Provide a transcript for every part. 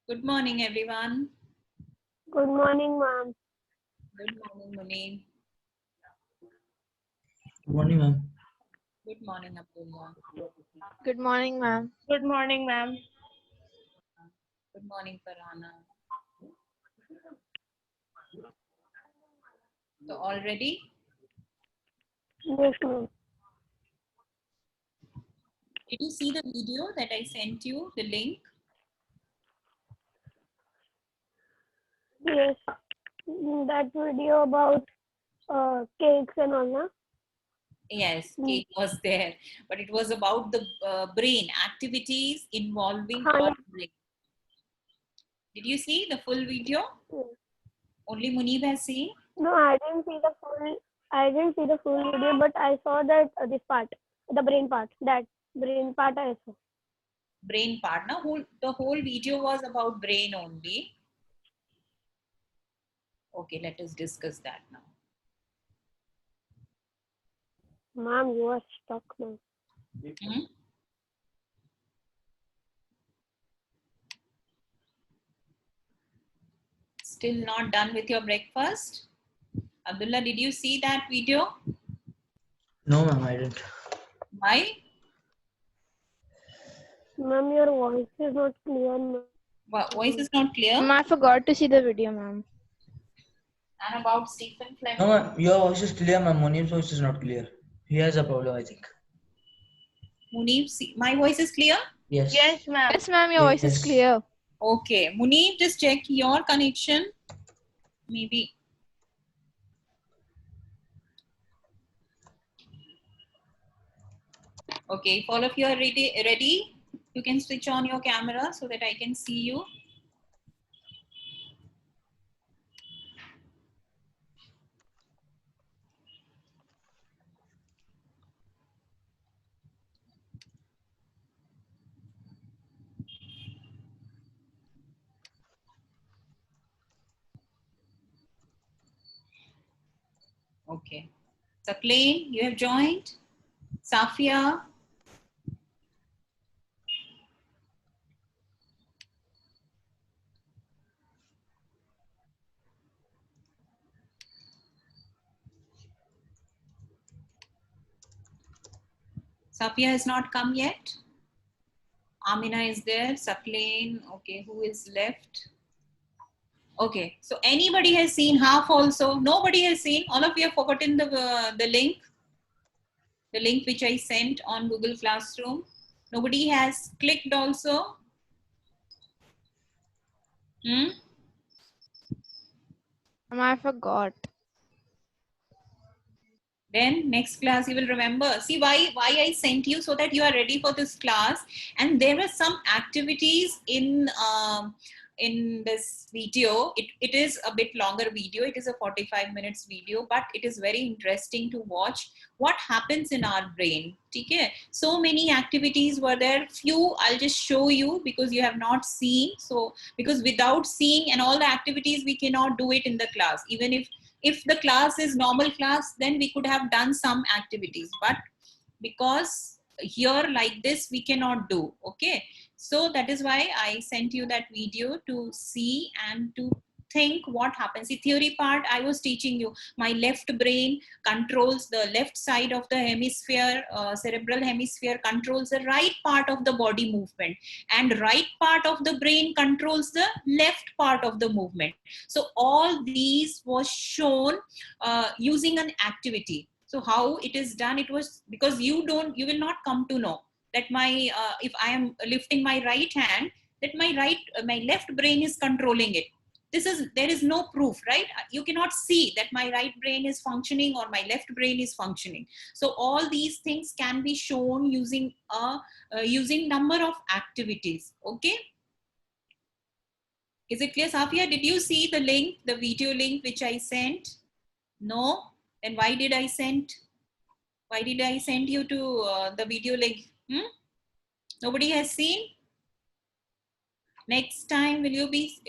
Good morning, everyone. Good morning, ma'am. Good morning, Muneen. Good morning, ma'am. Good morning, Abdullah. Good morning, ma'am. Good morning, ma'am. Good morning, Farhana. So, all ready? Yes, ma'am. Did you see the video that I sent you, the link? Yes, that video about cakes and all, na? Yes, cake was there, but it was about the brain, activities involving our brain. Did you see the full video? Yes. Only Munib has seen? No, I didn't see the full. I didn't see the full video, but I saw that this part, the brain part. That brain part I saw. Brain part. Now, the whole video was about brain only. Okay, let us discuss that now. Ma'am, you are stuck now. Hmm? Still not done with your breakfast? Abdullah, did you see that video? No, ma'am, I didn't. Why? Ma'am, your voice is not clear, ma'am. Voice is not clear. I forgot to see the video, ma'am. And about Stephen No, Fleming? ma'am, your voice is clear, ma'am. Munib's voice is not clear. He has a problem, I think. Munib, my voice is clear? Yes. Yes, ma'am. Yes, ma'am, your voice is Yes. clear. Okay. Munib, just check your connection. Maybe. Okay. If all of you are ready, you can switch on your camera so that I can see you. Okay. Saqlain, you have joined. Safia. Safia has not come yet. Amina is there. Saqlain. Okay. Who is left? Okay, so anybody has seen half also? Nobody has seen. All of you have forgotten the link which I sent on Google Classroom. Nobody has clicked also. Hmm? I forgot. Then next class you will remember. See why I sent you, so that you are ready for this class. And there were some activities in this video. It is a bit longer video. It is a 45 minutes video, but it is very interesting to watch what happens in our brain. Okay? So many activities were there. Few I'll just show you because you have not seen. So because without seeing and all the activities, we cannot do it in the class. Even if the class is normal class, then we could have done some activities, but because here like this we cannot do. Okay, so that is why I sent you that video to see and to think what happens. The theory part I was teaching you, my left brain controls the left side of the hemisphere, cerebral hemisphere controls the right part of the body movement, and right part of the brain controls the left part of the movement. So all these was shown using an activity. So how it is done, it was because you will not come to know that my if I am lifting my right hand, that my left brain is controlling it. There is no proof, right? You cannot see that my right brain is functioning or my left brain is functioning. So all these things can be shown using using number of activities. Okay, is it clear, Safia? Did you see the link, the video link which I sent? No? Then why did I send you to the video link? Nobody has seen? Next time, will you be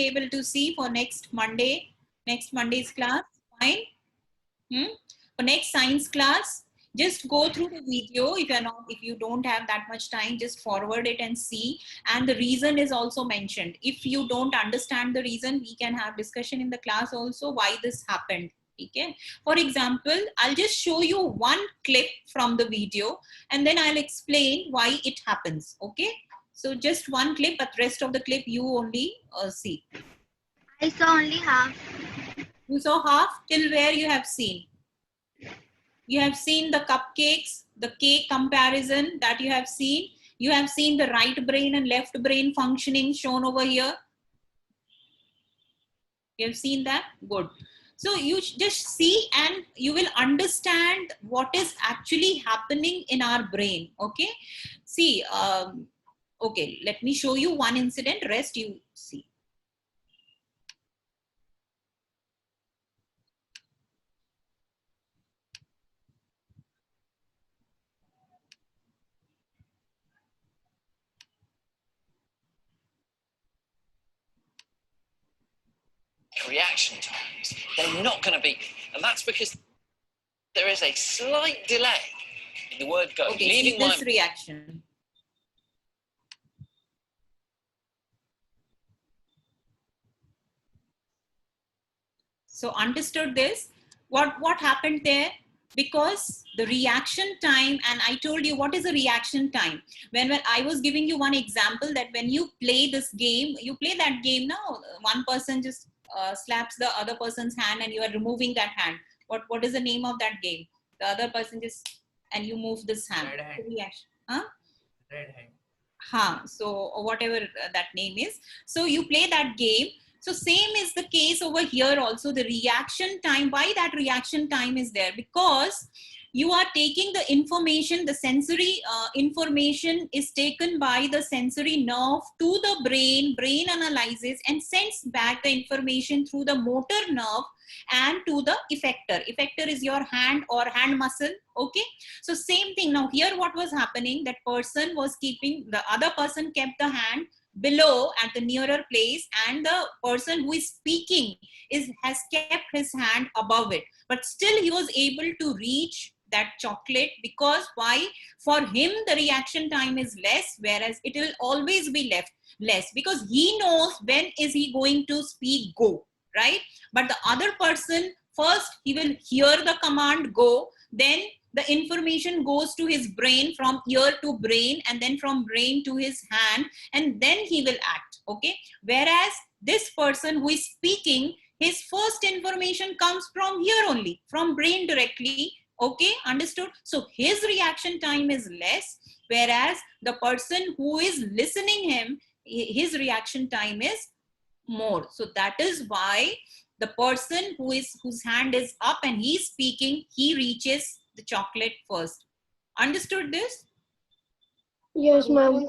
able to see for next Monday's class? Fine. For next science class, Just go through the video. If you don't have that much time, just forward it and see. And the reason is also mentioned. If you don't understand the reason, we can have discussion in the class also why this happened. Okay. For example, I'll just show you one clip from the video and then I'll explain why it happens. Okay. So just one clip, but rest of the clip you only see. I saw only half. You saw half. Till where you have seen? You have seen the cupcakes, the cake comparison that you have seen. You have seen the right brain and left brain functioning shown over here. You have seen that? Good. So you just see and you will understand what is actually happening in our brain. Okay. See, okay, let me show you one incident. Rest you see. Reaction times, they're not going to be, and that's because there is a slight delay in the word go. Okay, see this reaction. So understood this? What happened there? Because the reaction time, and I told you what is a reaction time. When I was giving you one example that when you play this game, you play that game now, one person just slaps the other person's hand and you are removing that hand. What is the name of that game? The other person just, and you move this hand. Red hand. Reaction. Huh? Red hand. So whatever that name is. So you play that game. So same is the case over here also, the reaction time. Why that reaction time is there? Because you are taking the information, the sensory information is taken by the sensory nerve to the brain analyzes and sends back the information through the motor nerve and to the effector. Effector is your hand or hand muscle. Okay. So same thing. Now here what was happening, that person was keeping, the other person kept the hand below at the nearer place, and the person who is speaking has kept his hand above it, but still he was able to reach that chocolate. Because why? For him the reaction time is less, whereas it will always be less, because he knows when is he going to speak go, right? But the other person, first he will hear the command go, then the information goes to his brain, from ear to brain, and then from brain to his hand, and then he will act. Okay. Whereas this person who is speaking, his first information comes from here only, from brain directly. Okay. Understood? So his reaction time is less, whereas the person who is listening him, his reaction time is more. So that is why the person whose hand is up and he's speaking, he reaches the chocolate first. Understood this? Yes, ma'am.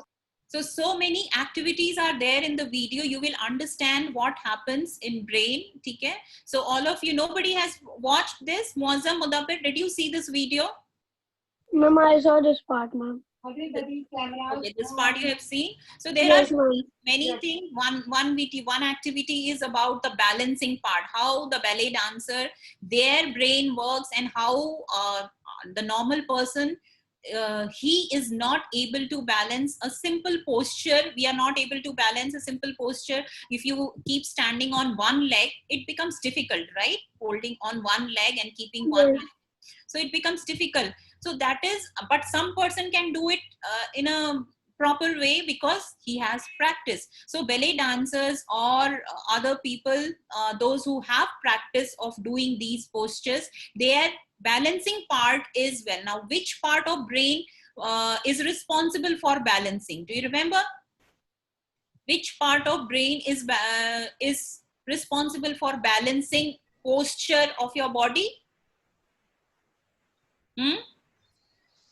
So many activities are there in the video. You will understand what happens in brain. Okay? So all of you, nobody has watched this. Muazzam, Mudabbir, did you see this video? Ma'am, I saw this part, ma'am. Okay, this part you have seen. So there Yes, are ma'am. many things. One activity is about the balancing part, how the ballet dancer, their brain works, and how the normal person, he is not able to balance a simple posture. We are not able to balance a simple posture. If you keep standing on one leg, it becomes difficult, right? Holding on one leg and keeping one leg. So it becomes difficult. So that is, but some person can do it in a proper way because he has practice. So ballet dancers or other people, those who have practice of doing these postures, their balancing part is well. Now, which part of brain is responsible for balancing? Do you remember? Which part of brain is responsible for balancing posture of your body?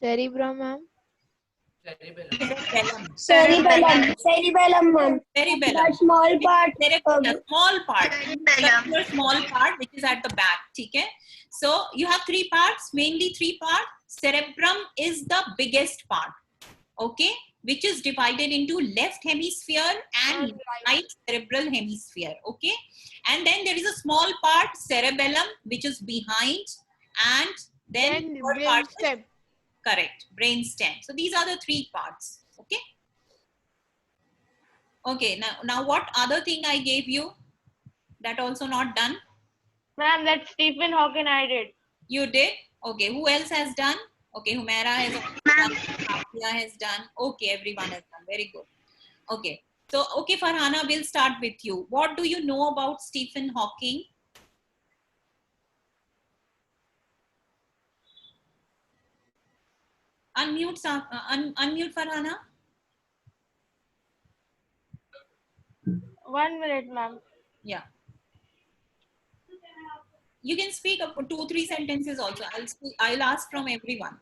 Cerebrum, ma'am. Cerebellum. Cerebellum, ma'am. Cerebellum. That small part. The small part. Cerebellum. The small part which is at the back. Okay? So you have three parts, mainly three parts. Cerebrum is the biggest part. Okay? Which is divided into left hemisphere and right cerebral hemisphere. Okay? And then there is a small part, cerebellum, which is behind, and then third part is Correct. Brainstem. So these are the 3 parts. Okay. Okay. Now what other thing I gave you? That also not done? Ma'am, that Stephen Hawking I did. You did? Okay. Who else has done? Okay. Humaira has done. Afia has done. Okay. Everyone has done. Very good. Okay. So, okay, Farhana, we'll start with you. What do you know about Stephen Hawking? Unmute, unmute Farhana. 1 minute, ma'am. Yeah. You can speak up 2-3 sentences also. I'll ask from everyone.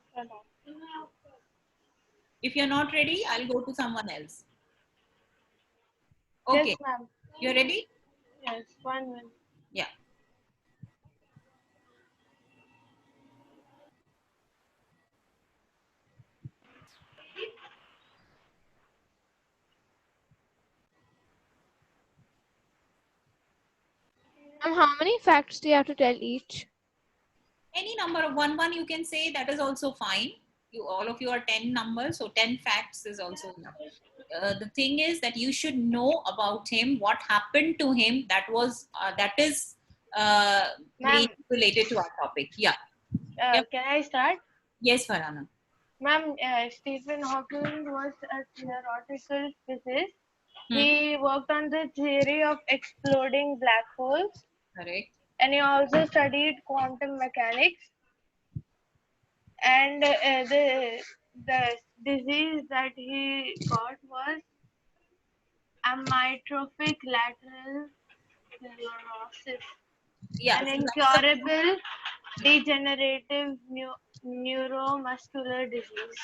If you're not ready, I'll go to someone else. Okay. Yes, ma'am. You're ready? Yes, 1 minute. Yeah. How many facts do you have to tell each? Any number of one you can say, that is also fine. All of you are 10 numbers, so 10 facts is also enough. The thing is that you should know about him, what happened to him, that is Ma'am. related to our topic. Yeah. Yep. Can I start? Yes, Farhana. Ma'am, Stephen Hawking was a theoretical physicist. Hmm. He worked on the theory of exploding black holes, Correct. and he also studied quantum mechanics. And the disease that he got was amyotrophic lateral sclerosis, Yeah. an So incurable degenerative neuromuscular disease.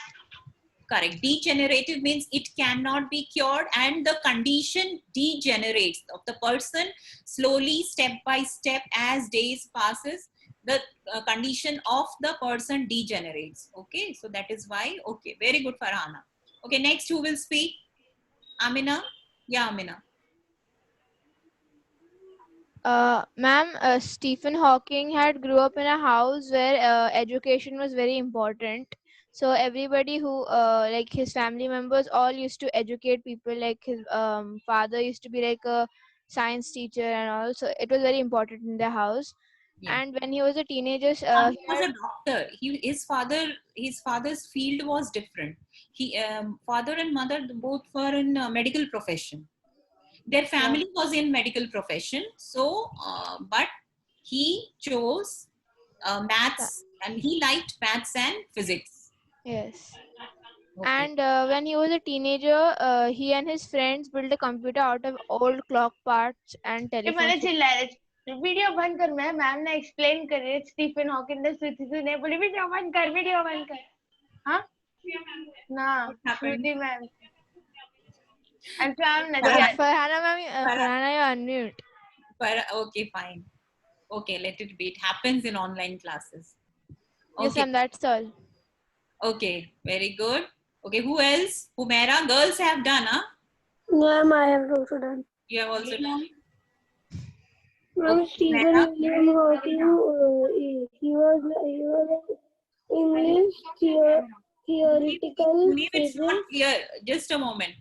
correct. Degenerative means it cannot be cured, and the condition degenerates of the person slowly, step by step, as days passes. The condition of the person degenerates. Okay, so that is why. Okay, very good, Farhana. Okay, next who will speak? Amina. Yeah, Amina. Ma'am, Stephen Hawking had grew up in a house where education was very important. So everybody who, like his family members, all used to educate people. Like his father used to be like a science teacher, and all. So it was very important in the house. Yeah. And when he was a teenager, He was a doctor. His father's field was different. Father and mother both were in medical profession. Their family was in medical profession. So, but he chose maths, and he liked maths and physics. yes. Okay. And when he was a teenager, he and his friends built a computer out of old clock parts and telephone. Video बंद कर ma'am ने explain कर रही है Stephen Hawking ने स्वीटी ने बोली video बंद कर हाँ ना sweetie ma'am and Farhana Farhana, you unmute. Okay, fine. Okay, let it be. It happens in online classes. Yes, Okay. ma'am, that's all. Okay, very good. Okay, who else? Humaira, girls have done, huh? Ma'am, I have also done. You have also done. Ma'am, Okay, Stephen Humaira. William Hawking, he was an English theoretical Munib, it's not physicist. clear. Just a moment.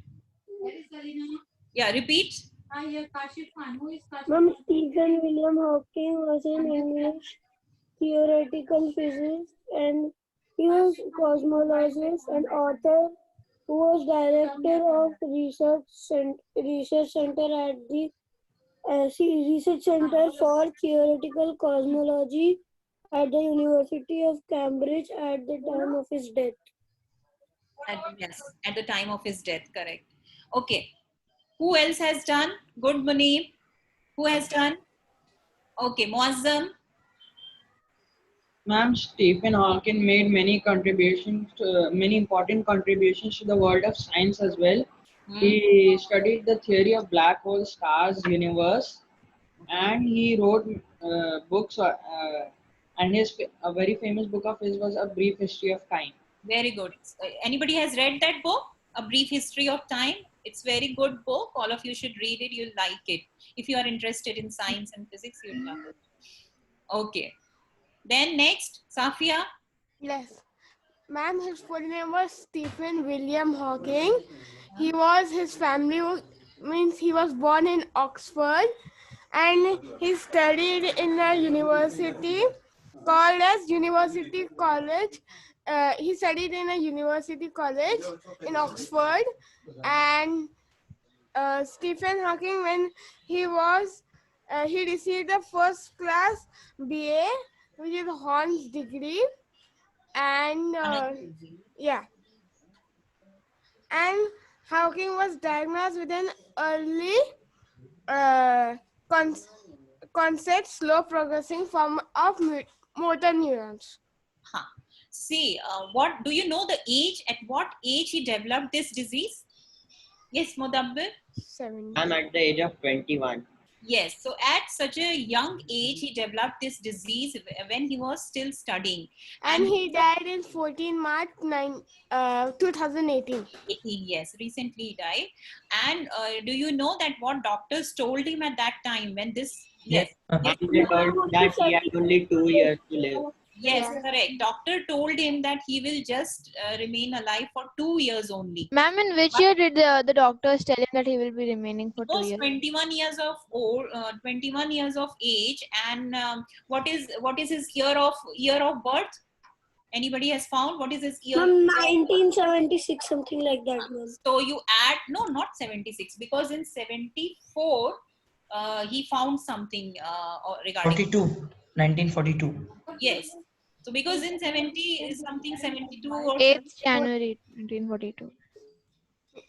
Yeah, repeat. Ma'am, Stephen William Hawking was an English theoretical physicist, and he was a cosmologist and author who was director of research center at the Research Center for Theoretical Cosmology at the University of Cambridge at the time of his death. Yes, at the time of his death, correct. Okay. Who else has done? Good, Munib. Who has done? Okay, Muazzam. Ma'am, Stephen Hawking made many important contributions to the world of science as well. He studied the theory of black holes, stars, universe, and he wrote books. And a very famous book of his was A Brief History of Time. Very good. Anybody has read that book, A Brief History of Time? It's very good book. All of you should read it. You'll like it. If you are interested in science and physics, you'll love it. Okay. Then next, Safia. Yes. Ma'am, his full name was Stephen William Hawking. He was born in Oxford, and he studied in a university called as University College. He studied in a university college in Oxford, and Stephen Hawking, when he received the first class BA, which is Horn's degree, and and Hawking was diagnosed with an early concept slow progressing form of motor neurons. Huh. See, what do you know the age? At what age he developed this disease? Yes, Mudabbir? 7. I'm at the age of 21. Yes, so at such a young age, he developed this disease when he was still studying. And he died in 14 March 2018. 18, yes, recently he died. And do you know that what doctors told him at that time when this? Yes. They told that he had only 2 years to live. Yes, correct. Doctor told him that he will just remain alive for 2 years only. Ma'am, in which year did the doctors tell him that he will be remaining for 2 Was years? 21 years of old, 21 years of age, and what is his year of birth? Anybody has found what is his year? 1976, something like that. So you add not 76, because in 74 he found something regarding 1942. Yes. So because in 70 is something 72 or 8th January 1942.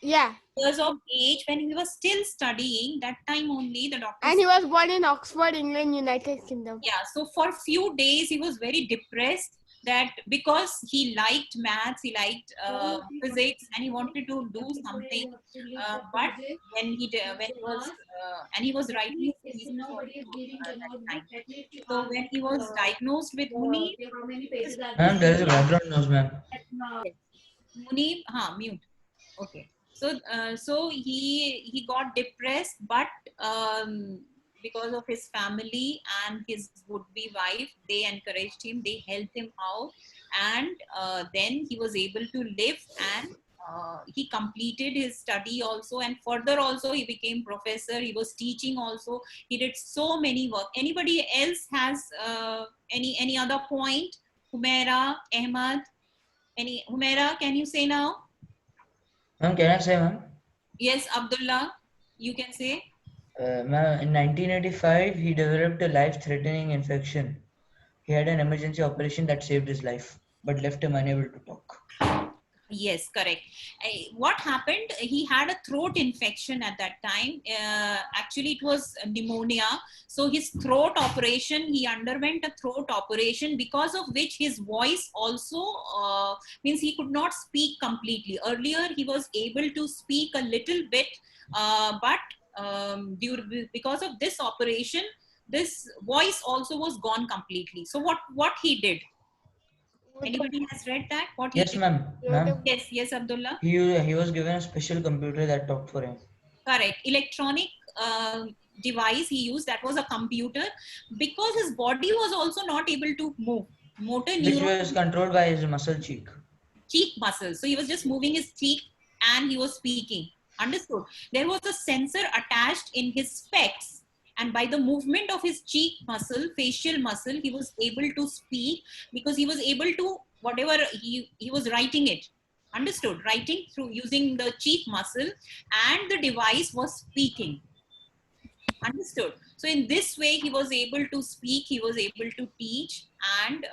Yeah. years of age when he was still studying, that time only the doctor. And he was born in Oxford, England, United Kingdom. Yeah. So for few days he was very depressed, that because he liked maths, he liked physics, and he wanted to do something. But when he was and he was writing thesis that time. So when he was diagnosed with Munib, Ma'am, there is a background noise, ma'am. Munib, mute. Okay. So he got depressed, but because of his family and his would-be wife, they encouraged him, they helped him out, and then he was able to live, and he completed his study also, and further also he became professor. He was teaching also. He did so many work. Anybody else has any other point? Humaira, Ahmad, Humaira, can you say now? Ma'am, can I say, ma'am? Yes, Abdullah, you can say. Ma'am, in 1985, he developed a life-threatening infection. He had an emergency operation that saved his life, but left him unable to talk. Yes, correct. What happened? He had a throat infection at that time. Actually, it was pneumonia. So his throat operation, he underwent a throat operation, because of which his voice also means he could not speak completely. Earlier, he was able to speak a little bit, but because of this operation, this voice also was gone completely. So what he did? Anybody has read that? What he Yes, did? ma'am. Ma'am, Yes, Abdullah. he was given a special computer that talked for him. Correct. Electronic device he used, that was a computer, because his body was also not able to move. Motor Which neuron, was controlled by his muscle cheek. cheek muscles. So he was just moving his cheek and he was speaking. Understood? There was a sensor attached in his specs, and by the movement of his cheek muscle, facial muscle, he was able to speak, because he was able to, whatever he was writing it. Understood? Writing through using the cheek muscle, and the device was speaking. Understood? So in this way, he was able to speak, he was able to teach, and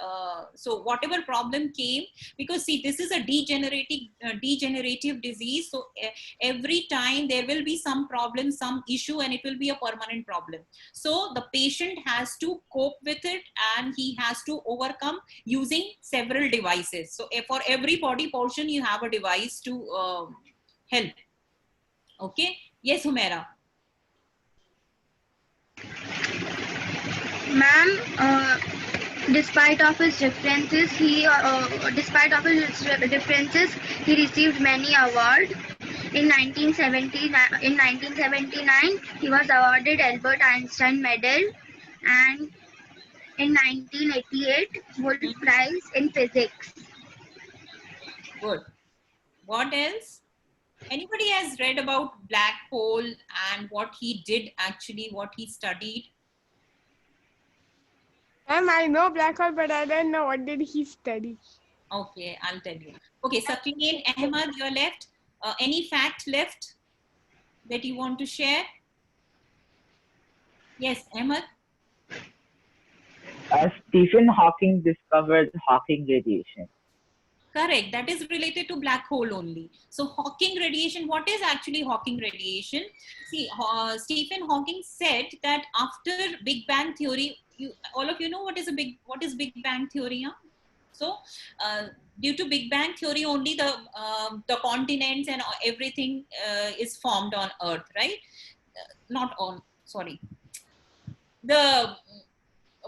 so whatever problem came, because see, this is a degenerative disease. So every time there will be some problem, some issue, and it will be a permanent problem. So the patient has to cope with it, and he has to overcome using several devices. So for every body portion, you have a device to help. Okay. Yes, Humaira. Ma'am, despite of his differences, he received many awards. In 1979, he was awarded Albert Einstein Medal, and in 1988, Wolf Prize in Physics. Good. What else? Anybody has read about black hole and what he did actually, what he studied? Ma'am, I know black hole, but I don't know what did he study. Okay, I'll tell you. Okay, Sakleen, Ahmad, you're left. Any fact left that you want to share? Yes, Ahmad. Stephen Hawking discovered Hawking radiation. Correct. That is related to black hole only. So Hawking radiation, what is actually Hawking radiation? See, Stephen Hawking said that after Big Bang theory, all of you know what is Big Bang theory? Huh? So due to Big Bang theory, only the continents and everything is formed on Earth, right? Not on, sorry. The,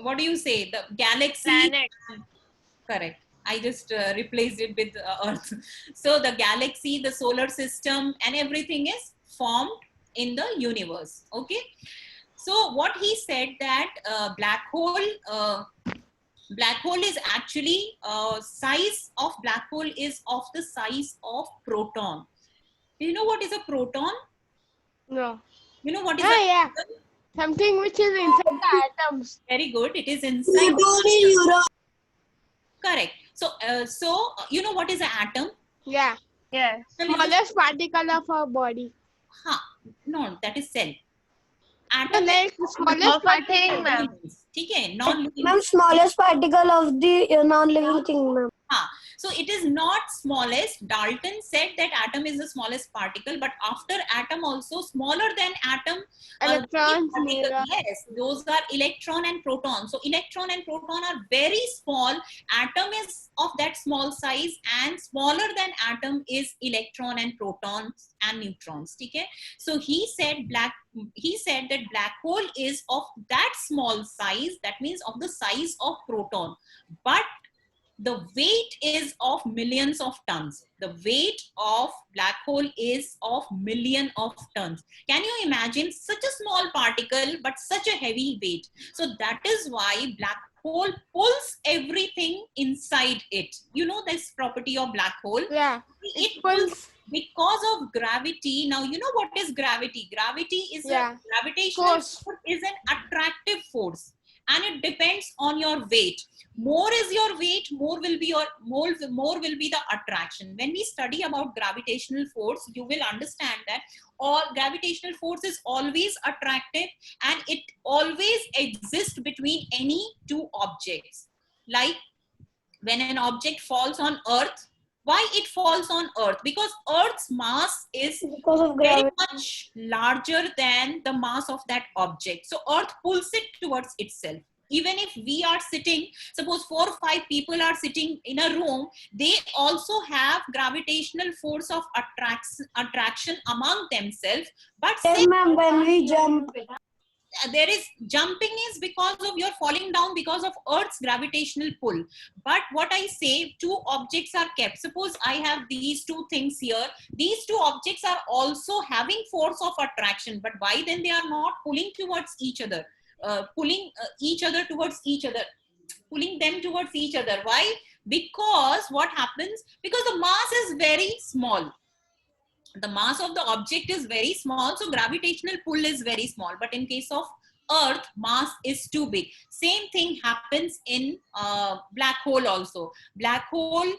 what do you say? The galaxy. Planet. Correct. I just replaced it with Earth. So the galaxy, the solar system, and everything is formed in the universe. Okay. So what he said that black hole is actually size of black hole is of the size of proton. Do you know what is a proton? No. You know what is yeah. Something which is inside the atoms. Very good. It is inside. Correct. So, you know what is an atom? Yeah. Yes. Smallest particle of our body. No, that is cell. The Atom next smallest particle. Okay, non-living. Ma'am, smallest particle of the non-living thing, ma'am. So it is not smallest. Dalton said that atom is the smallest particle, but after atom also smaller than atom. Electrons. Yes, those are electron and proton. So electron and proton are very small. Atom is of that small size, and smaller than atom is electron and protons and neutrons. Okay? So he said that black hole is of that small size. That means of the size of proton, but the weight is of millions of tons. The weight of black hole is of million of tons. Can you imagine such a small particle but such a heavy weight? So that is why black hole pulls everything inside it. You know this property of black hole? Yeah. It pulls because of gravity. Now you know what is gravity. Gravity is a gravitational force is an attractive force, and it depends on your weight. More is your weight, more will be the attraction. When we study about gravitational force, you will understand that all gravitational force is always attractive, and it always exists between any two objects. Like when an object falls on Earth, why it falls on Earth? Because Earth's mass is very much larger than the mass of that object. So Earth pulls it towards itself. Even if we are sitting, suppose 4 or 5 people are sitting in a room, they also have gravitational force of attraction among themselves. But ma'am, when we jump, there is jumping is because of you're falling down because of Earth's gravitational pull. But what I say, 2 objects are kept. Suppose I have these 2 things here. These 2 objects are also having force of attraction, but why then they are not pulling towards each other? Pulling each other towards each other, pulling them towards each other. Why? Because what happens? Because the mass is very small. The mass of the object is very small, so gravitational pull is very small. But in case of Earth, mass is too big. Same thing happens in black hole also. Black hole,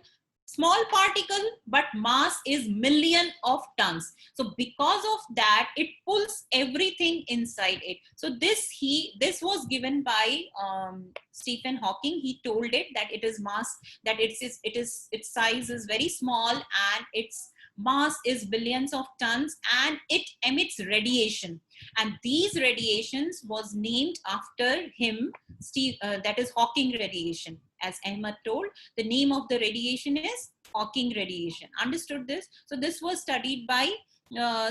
small particle, but mass is million of tons. So because of that, it pulls everything inside it. So this was given by Stephen Hawking. He told it that it is mass, that its size is very small, and its mass is billions of tons, and it emits radiation. And these radiations was named after him, that is Hawking radiation. As Ahmad told, the name of the radiation is Hawking radiation. Understood this? So this was studied by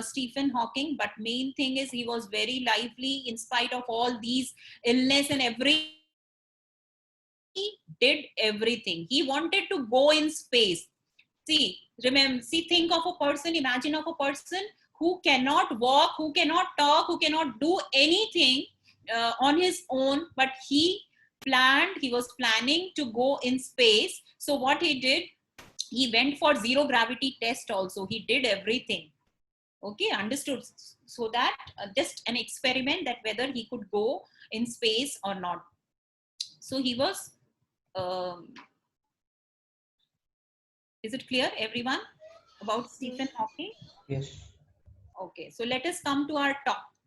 Stephen Hawking, but main thing is he was very lively in spite of all these illness and everything. He did everything. He wanted to go in space. Think of a person, imagine of a person who cannot walk, who cannot talk, who cannot do anything on his own, but he was planning to go in space. So what he did, He went for zero gravity test also. He did everything. Okay, understood. So that just an experiment that whether he could go in space or not. So he was, is it clear everyone about Stephen Hawking? Yes. Okay, so let us come to our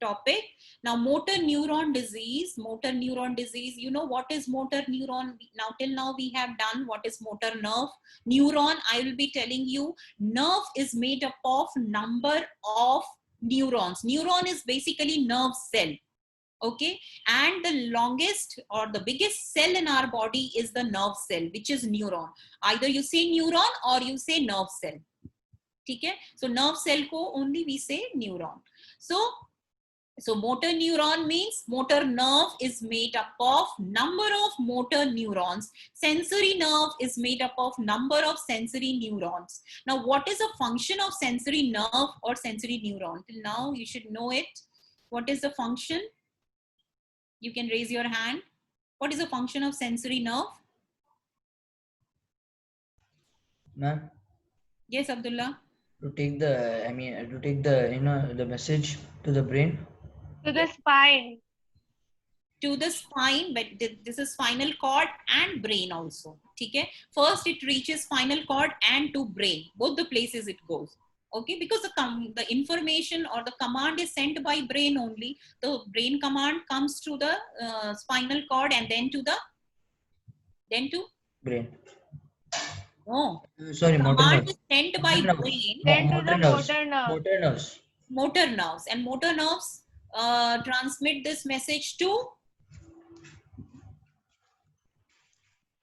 topic. Now, motor neuron disease. Motor neuron disease, you know what is motor neuron? Now, till now we have done what is motor nerve. Neuron, I will be telling you, nerve is made up of number of neurons. Neuron is basically nerve cell. Okay, and the longest or the biggest cell in our body is the nerve cell, which is neuron. Either you say neuron or you say nerve cell. Okay, so nerve cell ko only we say neuron. So motor neuron means motor nerve is made up of number of motor neurons. Sensory nerve is made up of number of sensory neurons. Now, what is a function of sensory nerve or sensory neuron? Till now, you should know it. What is the function? You can raise your hand. What is the function of sensory nerve? Ma'am, Yes, Abdullah. to take the message to the brain. To the spine. To the spine, but this is spinal cord and brain also. Okay, first it reaches spinal cord and to brain, both the places it goes. Okay, because the information or the command is sent by brain only. The brain command comes to the spinal cord and then to Brain. no. Sorry, The motor command nerves. is sent by Motor nerves. brain. Then to Motor the nerves. motor nerve. Motor nerves. Motor nerves, and motor nerves transmit this message to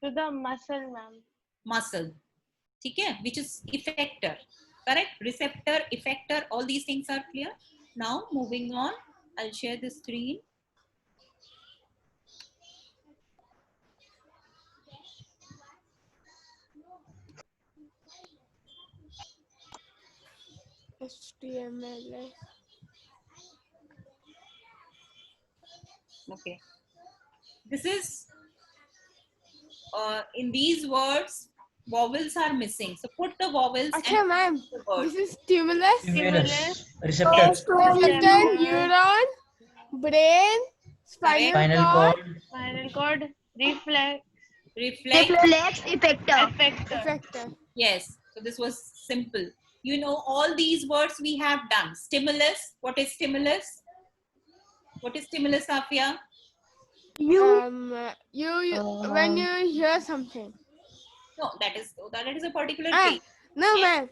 the muscle, ma'am. muscle. Okay, which is effector. Correct? Receptor, effector, all these things are clear. Now, moving on, I'll share the screen. HTML. Okay. This is, in these words, vowels are missing. So put the vowels Achha, ma'am. the word. This is stimulus. Stimulus. Receptor. Receptor, neuron, brain, Spinal cord. spinal cord, reflex, Reflex. effector. effector. Yes. So this was simple. You know, all these words we have done. Stimulus. What is stimulus? What is stimulus, Afia? You when you hear something. No, that is a particular Ah, thing. no, ma'am.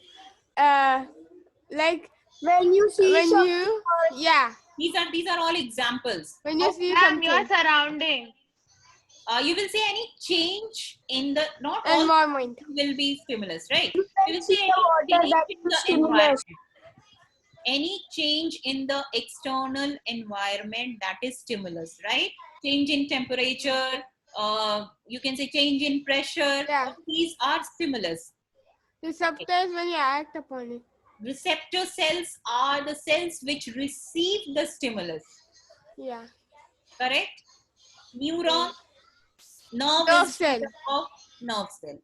Like when you yeah. These are all examples. When you see something. Your surrounding. You will say any change in the not all Environment. will be stimulus, right? You You will can see say the water, that any change in is the stimulus. environment. Any change in the external environment, that is stimulus, right? Change in temperature, you can say change in pressure. Yeah. All these are stimulus. Receptors when you act upon it. Receptor cells are the cells which receive the stimulus. Yeah. Correct? Neuron, nerve Nerve is cell. made up of nerve cell.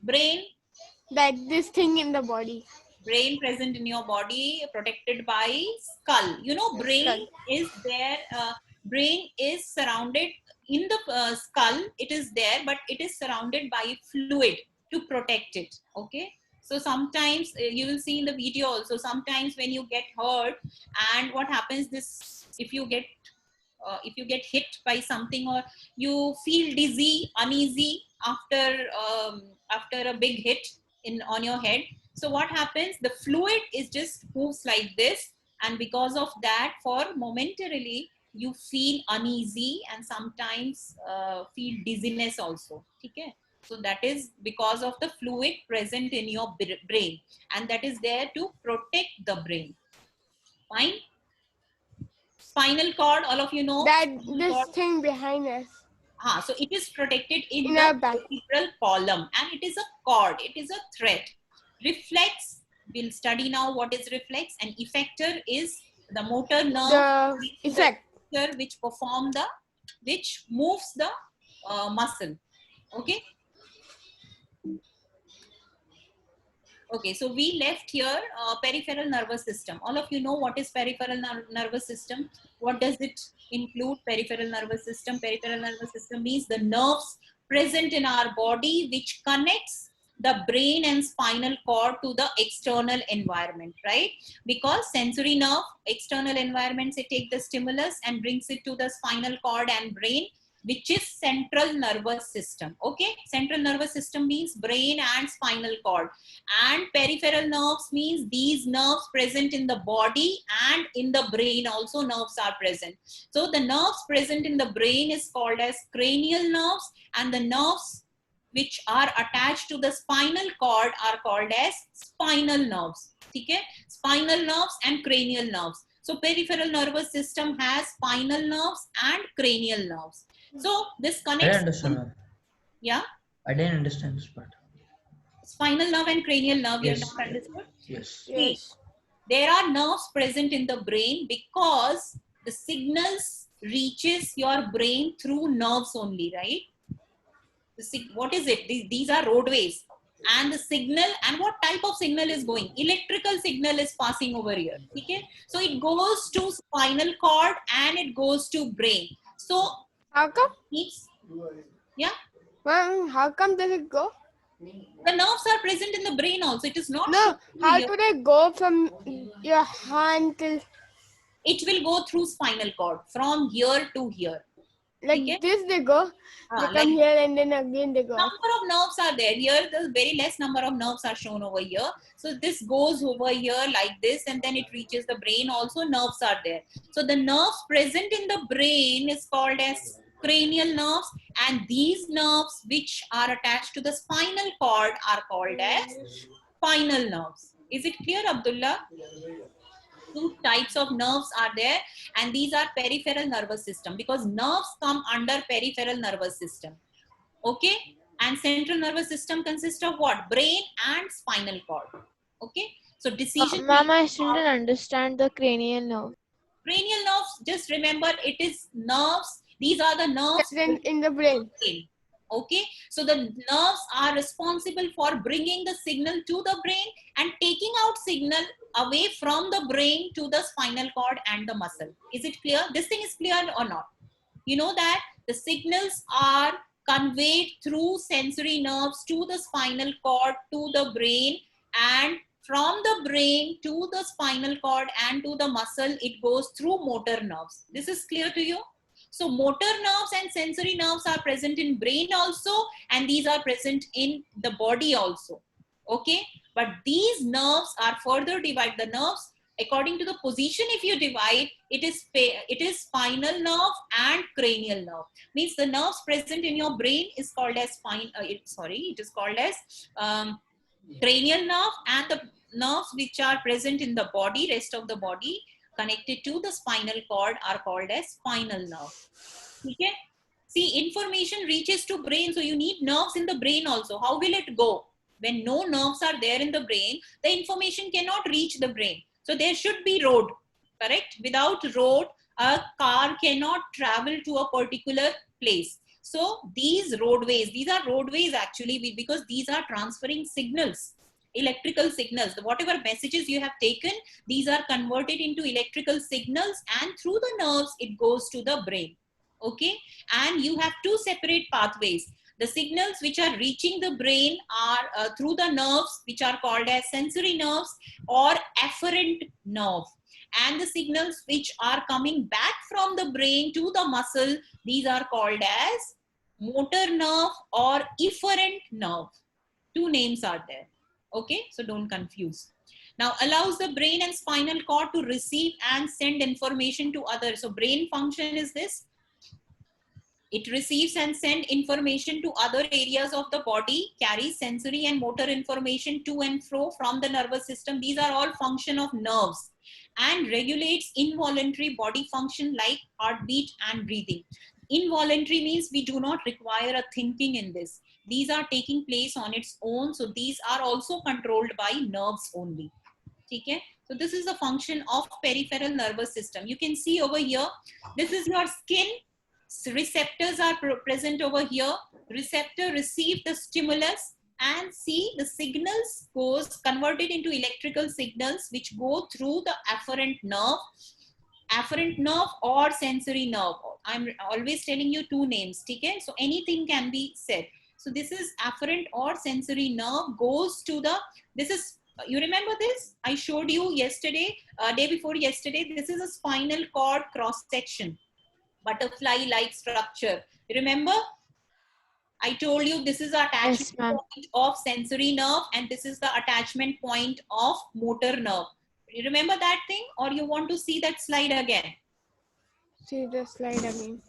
Brain, That this thing in the body. brain present in your body, protected by skull. You know, The brain skull. is there. Brain is surrounded in the skull. It is there, but it is surrounded by fluid to protect it. Okay. So sometimes you will see in the video also. Sometimes when you get hurt, and what happens? If you get hit by something, or you feel dizzy, uneasy after a big hit on your head. So what happens? The fluid is just moves like this, and because of that, for momentarily you feel uneasy and sometimes feel dizziness also. Okay. So that is because of the fluid present in your brain, and that is there to protect the brain. Fine. Spinal cord, all of you know. That this thing behind us. So it is protected in In the our back. vertebral column, and it is a cord, it is a thread. Reflex, we'll study now what is reflex, and effector is the motor nerve The effect. which moves the muscle. Okay. Okay, so we left here peripheral nervous system. All of you know what is peripheral nervous system? What does it include? Peripheral nervous system. Peripheral nervous system means the nerves present in our body which connects the brain and spinal cord to the external environment, right? Because sensory nerve, external environments, it take the stimulus and brings it to the spinal cord and brain, which is central nervous system. Okay, central nervous system means brain and spinal cord, and peripheral nerves means these nerves present in the body and in the brain also nerves are present. So the nerves present in the brain is called as cranial nerves, and the nerves which are attached to the spinal cord are called as spinal nerves. Okay, spinal nerves and cranial nerves. So peripheral nervous system has spinal nerves and cranial nerves. So this I didn't connects. understand, ma'am. Yeah, I didn't understand this part. spinal nerve and cranial nerve. You have Yes. not understood? Yes. See, there are nerves present in the brain because the signals reaches your brain through nerves only, right? What is it? These are roadways, and the signal, and what type of signal is going? Electrical signal is passing over here. Okay, so it goes to spinal cord and it goes to brain. So How come? it's, yeah, Ma'am, how come does it go? the nerves are present in the brain also. It is not. No, how do they go from your hand till It will go through spinal cord from here to here. like Okay. this? They go. They Like come here and then again they go. number of nerves are there. Here, the very less number of nerves are shown over here. So this goes over here like this, and then it reaches the brain. Also, nerves are there. So the nerves present in the brain is called as cranial nerves, and these nerves which are attached to the spinal cord are called as spinal nerves. Is it clear, Abdullah? Two types of nerves are there, and these are peripheral nervous system because nerves come under peripheral nervous system. Okay, and central nervous system consists of what? Brain and spinal cord. Okay, so decision. Ma'am, I still didn't understand the cranial nerve. Cranial nerves, just remember it is nerves. These are the nerves Present in the brain. Okay, so the nerves are responsible for bringing the signal to the brain and taking out signal away from the brain to the spinal cord and the muscle. Is it clear? This thing is clear or not? You know that the signals are conveyed through sensory nerves to the spinal cord, to the brain, and from the brain to the spinal cord and to the muscle, it goes through motor nerves. This is clear to you? So motor nerves and sensory nerves are present in brain also, and these are present in the body also. Okay, but these nerves are further divided. The nerves, according to the position, if you divide, it is spinal nerve and cranial nerve. Means the nerves present in your brain is called as it is called as cranial nerve, and the nerves which are present in the body, rest of the body, connected to the spinal cord are called as spinal nerve. Okay? See, information reaches to brain, so you need nerves in the brain also. How will it go? When no nerves are there in the brain, the information cannot reach the brain. So there should be road, correct? Without road, a car cannot travel to a particular place. So these roadways, these are roadways actually, because these are transferring signals. Electrical signals, whatever messages you have taken, these are converted into electrical signals, and through the nerves it goes to the brain. Okay, and you have two separate pathways. The signals which are reaching the brain are through the nerves, which are called as sensory nerves or afferent nerve, and the signals which are coming back from the brain to the muscle, these are called as motor nerve or efferent nerve. Two names are there. Okay, so don't confuse. Now allows the brain and spinal cord to receive and send information to others. So brain function is this. It receives and sends information to other areas of the body, carries sensory and motor information to and fro from the nervous system. These are all function of nerves, and regulates involuntary body function like heartbeat and breathing. Involuntary means we do not require a thinking in this. These are taking place on its own. So these are also controlled by nerves only. Okay? So this is a function of peripheral nervous system. You can see over here, this is your skin. Receptors are present over here. Receptor receive the stimulus and see the signals goes converted into electrical signals which go through the afferent nerve or sensory nerve. I'm always telling you two names, okay? So anything can be said. So this is afferent or sensory nerve goes to the, this is, you remember this? I showed you yesterday, day before yesterday, this is a spinal cord cross section, butterfly-like structure. Remember? I told you this is the attachment point of sensory nerve and this is the attachment point of motor nerve. You remember that thing, or you want to see that slide again? See the slide again.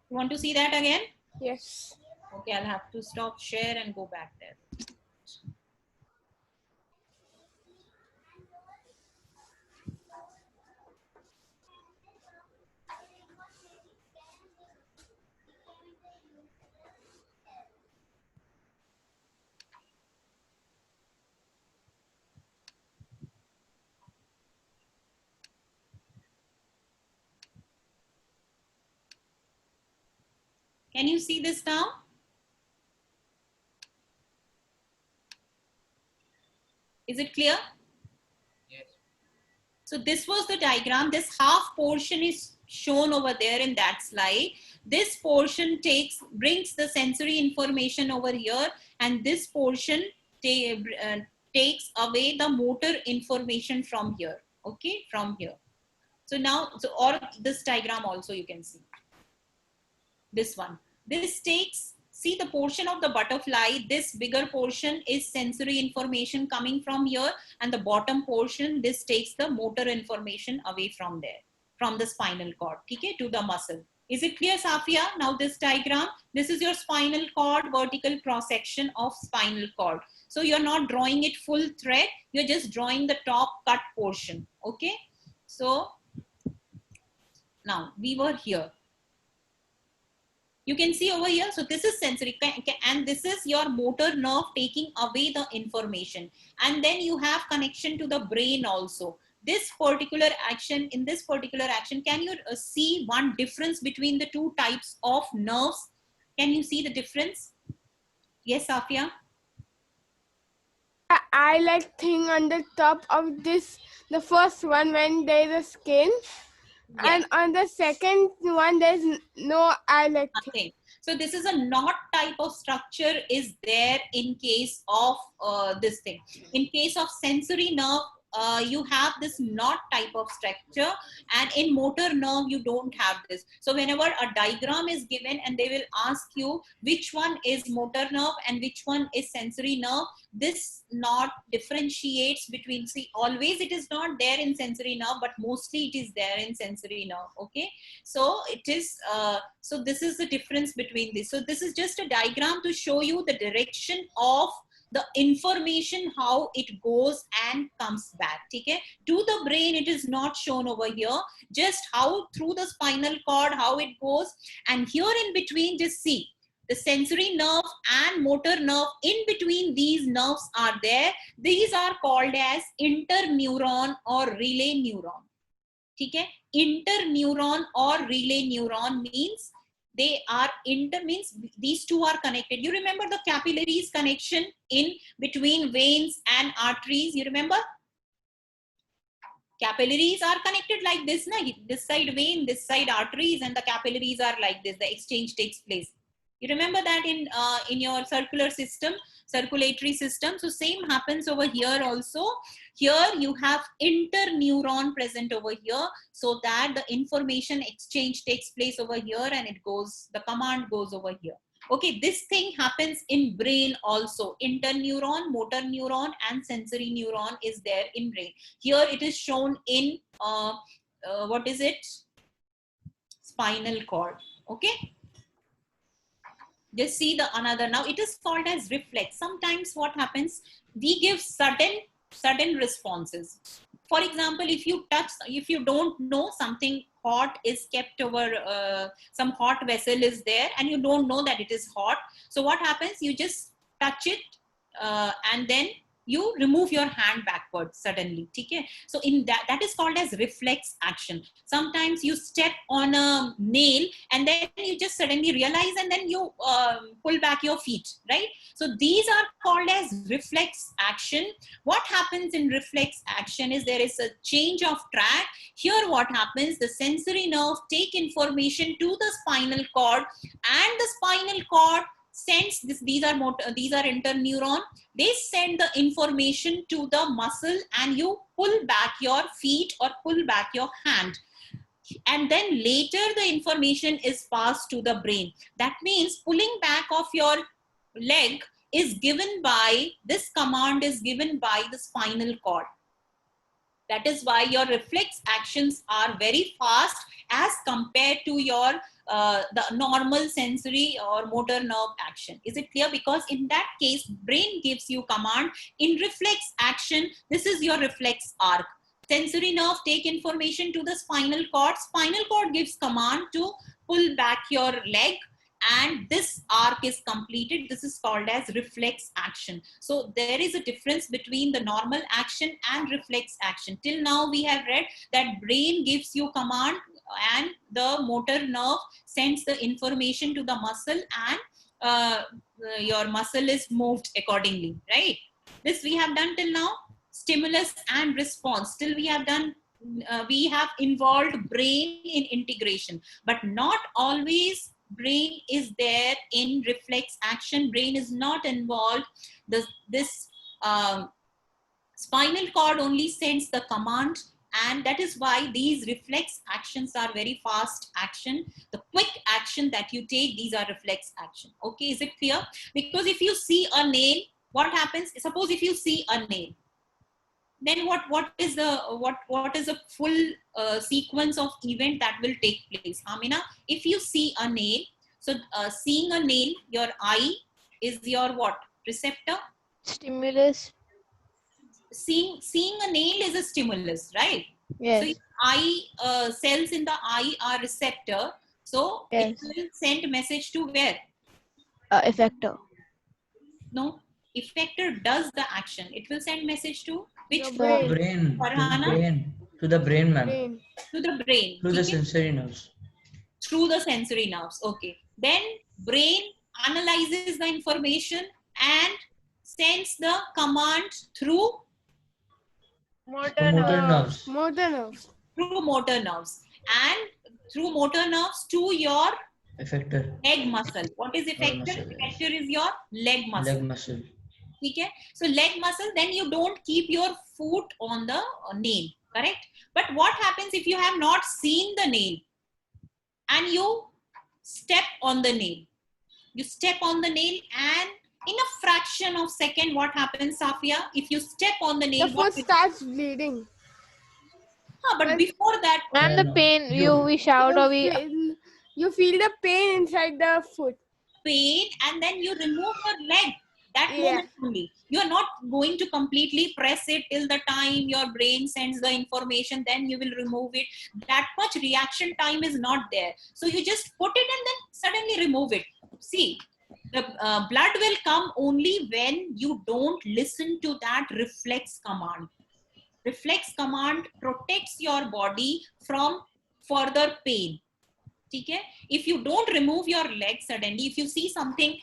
You want to see that again? Yes. Okay, I'll have to stop share and go back there. Can you see this now? Is it clear? Yes. So this was the diagram. This half portion is shown over there in that slide. This portion brings the sensory information over here, and this portion takes away the motor information from here. Okay, from here. So now, or this diagram also you can see. This one. This takes, see the portion of the butterfly, this bigger portion is sensory information coming from here, and the bottom portion, this takes the motor information away from there, from the spinal cord, okay, to the muscle. Is it clear, Safia? Now this diagram, this is your spinal cord, vertical cross section of spinal cord. So you're not drawing it full thread, you're just drawing the top cut portion, okay? So now we were here. You can see over here, so this is sensory, and this is your motor nerve taking away the information. And then you have connection to the brain also. This particular action, in this particular action, can you see one difference between the two types of nerves? Can you see the difference? Yes, Safia? I like thing on the top of this, the first one when there is a skin. Yeah. And on the second one, there's no eyelid. Nothing. So this is a knot type of structure is there in case of this thing. In case of sensory nerve, you have this knot type of structure, and in motor nerve you don't have this. So whenever a diagram is given and they will ask you which one is motor nerve and which one is sensory nerve, this knot differentiates between, see, always it is not there in sensory nerve, but mostly it is there in sensory nerve. Okay, so it is so this is the difference between this. So this is just a diagram to show you the direction of the information, how it goes and comes back, okay? To the brain, it is not shown over here, just how through the spinal cord, how it goes. And here in between, just see, the sensory nerve and motor nerve, in between these nerves are there. These are called as interneuron or relay neuron, okay? Interneuron or relay neuron means they are means these two are connected. You remember the capillaries connection in between veins and arteries? You remember? Capillaries are connected like this, na? This side vein, this side arteries, and the capillaries are like this. The exchange takes place. You remember that in your circular system, circulatory system. So same happens over here also. Here you have interneuron present over here, so that the information exchange takes place over here and it goes, the command goes over here. Okay, this thing happens in brain also. Interneuron, motor neuron, and sensory neuron is there in brain. Here it is shown in, what is it? Spinal cord, okay? Just see the another. Now it is called as reflex. Sometimes what happens, we give sudden responses. For example, if you touch, if you don't know something hot is kept over, some hot vessel is there and you don't know that it is hot. So what happens, you just touch it and then you remove your hand backwards suddenly. Okay? So in that is called as reflex action. Sometimes you step on a nail and then you just suddenly realize and then you pull back your feet, right? So these are called as reflex action. What happens in reflex action is there is a change of track. Here what happens, the sensory nerve take information to the spinal cord, and the spinal cord sends this, these are interneuron, they send the information to the muscle and you pull back your feet or pull back your hand, and then later the information is passed to the brain. That means pulling back of your leg is given by, this command is given by the spinal cord. That is why your reflex actions are very fast as compared to your the normal sensory or motor nerve action. Is it clear? Because in that case, brain gives you command. In reflex action, this is your reflex arc. Sensory nerve take information to the spinal cord. Spinal cord gives command to pull back your leg, and this arc is completed. This is called as reflex action. So there is a difference between the normal action and reflex action. Till now we have read that brain gives you command and the motor nerve sends the information to the muscle, and your muscle is moved accordingly, right? This we have done till now. Stimulus and response. Still we have done, we have involved brain in integration, but not always brain is there in reflex action. Brain is not involved. This spinal cord only sends the command, and that is why these reflex actions are very fast action. The quick action that you take, these are reflex action. Okay, is it clear? Because if you see a nail, what happens? Suppose if you see a nail, then what is a full sequence of event that will take place? Amina, if you see a nail, so seeing a nail, your eye is your what? Receptor. Stimulus. Seeing a nail is a stimulus, right? Yes. So eye cells in the eye are receptor. So Yes. it will send message to where? Effector. No, effector does the action. It will send message to which Your bone? brain. Farhana? To the brain, ma'am. Brain. To the brain. Through the Okay? sensory nerves. Through the sensory nerves. Okay. Then brain analyzes the information and sends the command through Motor nerves. Motor nerves. through motor nerves, and through motor nerves to your Effector. leg muscle. What is effector? muscle, yes. Effector is your leg muscle. Leg muscle. Okay? So leg muscle, then you don't keep your foot on the nail, correct? But what happens if you have not seen the nail and you step on the nail? You step on the nail and in a fraction of second, what happens, Safia? If you step on the nail, The what foot starts bleeding. but before that, Ma'am, the no. pain, we shout or we... You feel the pain inside the foot. pain, and then you remove your leg. That Yeah. moment only. You are not going to completely press it till the time your brain sends the information, then you will remove it. That much reaction time is not there. So you just put it and then suddenly remove it. See, the blood will come only when you don't listen to that reflex command. Reflex command protects your body from further pain. Okay? If you don't remove your leg suddenly, if you see something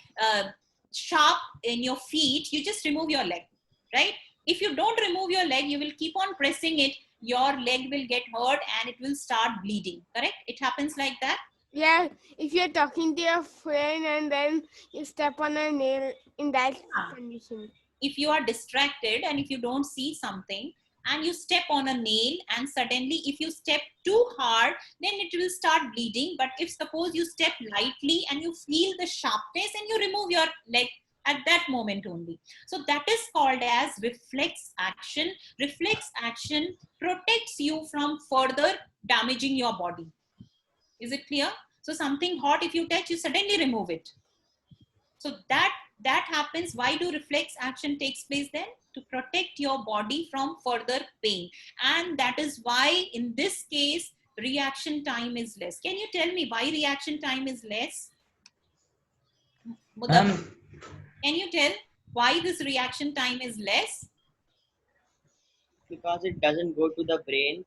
sharp in your feet, you just remove your leg, right? If you don't remove your leg, you will keep on pressing it, your leg will get hurt and it will start bleeding, correct? It happens like that. Yeah, if you're talking to your friend and then you step on a nail in that condition. If you are distracted and if you don't see something and you step on a nail and suddenly if you step too hard, then it will start bleeding. But if suppose you step lightly and you feel the sharpness and you remove your leg at that moment only. So that is called as reflex action. Reflex action protects you from further damaging your body. Is it clear? So something hot, if you touch, you suddenly remove it. So that happens. Why do reflex action takes place then? To protect your body from further pain. And that is why in this case, reaction time is less. Can you tell me why reaction time is less? Can you tell why this reaction time is less? because it doesn't go to the brain.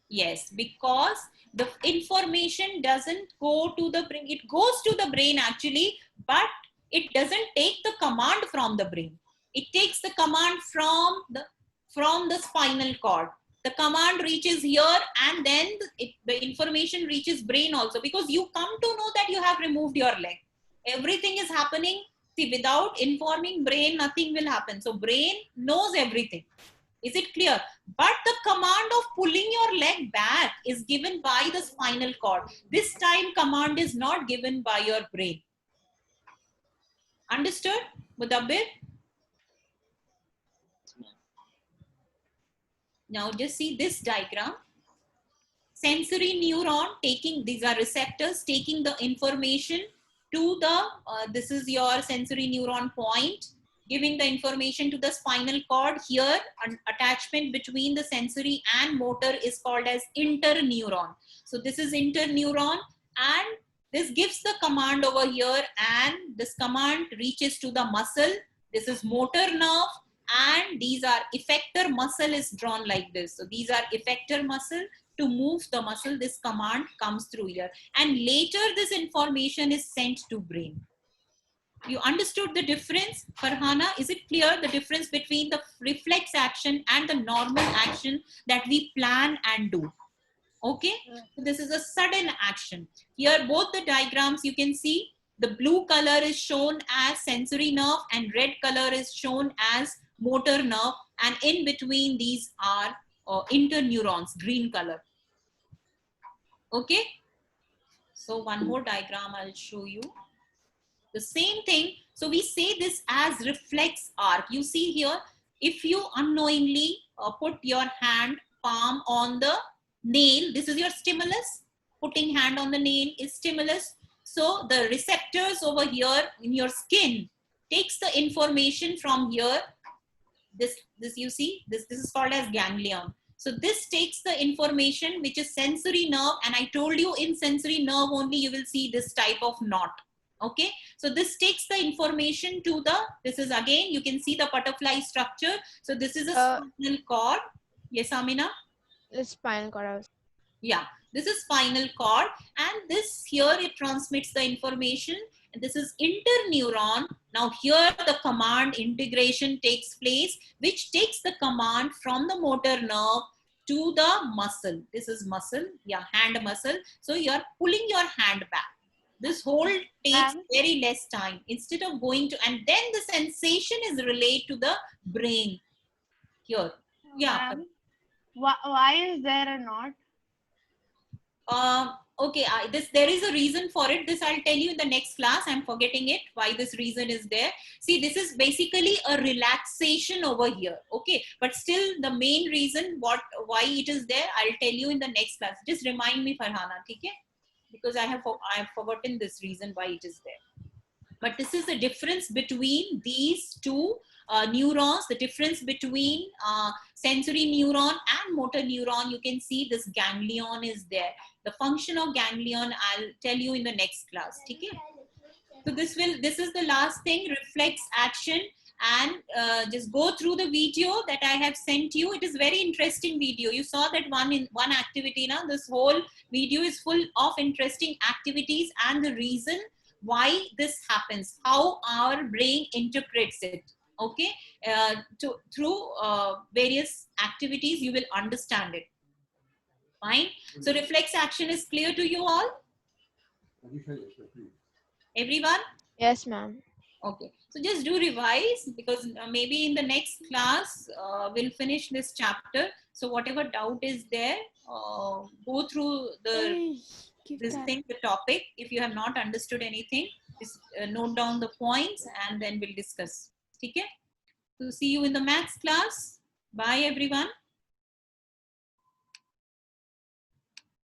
Yes, because the information doesn't go to the brain. It goes to the brain actually, but it doesn't take the command from the brain. It takes the command from the spinal cord. The command reaches here, and then the information reaches brain also, because you come to know that you have removed your leg. Everything is happening. See, without informing brain, nothing will happen. So brain knows everything. Is it clear? But the command of pulling your leg back is given by the spinal cord. This time command is not given by your brain. Understood, Mudabbir? Now just see this diagram. Sensory neuron taking, these are receptors taking the information to the, this is your sensory neuron point, giving the information to the spinal cord. Here, an attachment between the sensory and motor is called as interneuron. So this is interneuron, and this gives the command over here, and this command reaches to the muscle. This is motor nerve, and these are effector muscle is drawn like this. So these are effector muscle. To move the muscle, this command comes through here, and later this information is sent to brain. You understood the difference, Farhana? Is it clear, the difference between the reflex action and the normal action that we plan and do? Okay, so this is a sudden action. Here, both the diagrams you can see, the blue color is shown as sensory nerve and red color is shown as motor nerve, and in between these are interneurons, green color. Okay, so one more diagram I'll show you. The same thing. So we say this as reflex arc. You see here, if you unknowingly put your hand palm on the nail, this is your stimulus. Putting hand on the nail is stimulus. So the receptors over here in your skin takes the information from here. This you see, this is called as ganglion. So this takes the information, which is sensory nerve, and I told you in sensory nerve only you will see this type of knot. Okay, so this takes the information to the, this is again, you can see the butterfly structure. So this is a spinal cord. Yes, Amina? The spinal cord. Yeah, this is spinal cord, and this here it transmits the information. And this is interneuron. Now here the command integration takes place, which takes the command from the motor nerve to the muscle. This is muscle, yeah, hand muscle. So you are pulling your hand back. This whole takes very less time instead of going to, and then the sensation is relayed to the brain here. Yeah. Why is there a knot? Okay, there is a reason for it. This I'll tell you in the next class. I'm forgetting it, why this reason is there. See, this is basically a relaxation over here. Okay, but still the main reason why it is there, I'll tell you in the next class. Just remind me, Farhana, okay? Because I have forgotten this reason why it is there. But this is the difference between these two neurons, the difference between sensory neuron and motor neuron. You can see this ganglion is there. The function of ganglion I'll tell you in the next class. Okay? So this is the last thing, reflex action, and just go through the video that I have sent you. It is very interesting video. You saw that one activity now. This whole video is full of interesting activities and the reason why this happens, how our brain interprets it. Okay, through various activities you will understand it. Fine. So reflex action is clear to you all? Everyone? Yes, ma'am. Okay, so just do revise, because maybe in the next class we'll finish this chapter. So whatever doubt is there, go through the topic. If you have not understood anything, just note down the points and then we'll discuss. Okay? So see you in the maths class. Bye everyone.